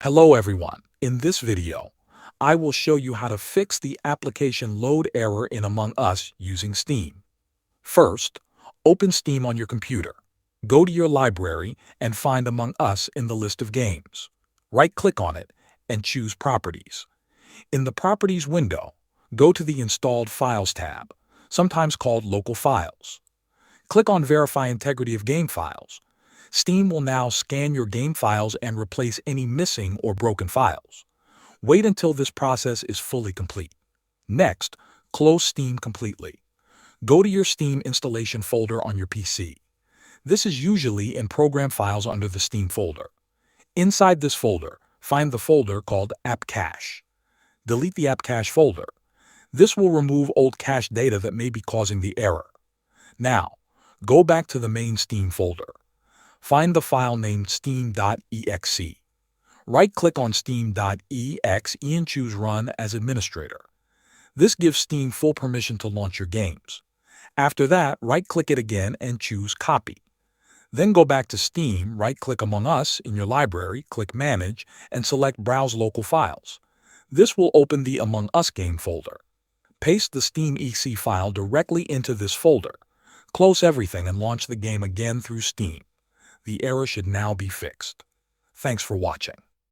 Hello everyone. In this video, I will show you how to fix the application load error in Among Us using Steam. First, open Steam on your computer. Go to your library and find Among Us in the list of games. Right-click on it and choose Properties. In the Properties window, go to the Installed Files tab, sometimes called Local Files. Click on Verify Integrity of Game Files. Steam will now scan your game files and replace any missing or broken files. Wait until this process is fully complete. Next, close Steam completely. Go to your Steam installation folder on your PC. This is usually in Program Files under the Steam folder. Inside this folder, find the folder called App Cache. Delete the App Cache folder. This will remove old cache data that may be causing the error. Now, go back to the main Steam folder. Find the file named steam.exe. Right-click on steam.exe and choose Run as Administrator. This gives Steam full permission to launch your games. After that, right-click it again and choose Copy. Then go back to Steam, right-click Among Us in your library, click Manage, and select Browse Local Files. This will open the Among Us game folder. Paste the Steam.exe file directly into this folder. Close everything and launch the game again through Steam. The error should now be fixed. Thanks for watching.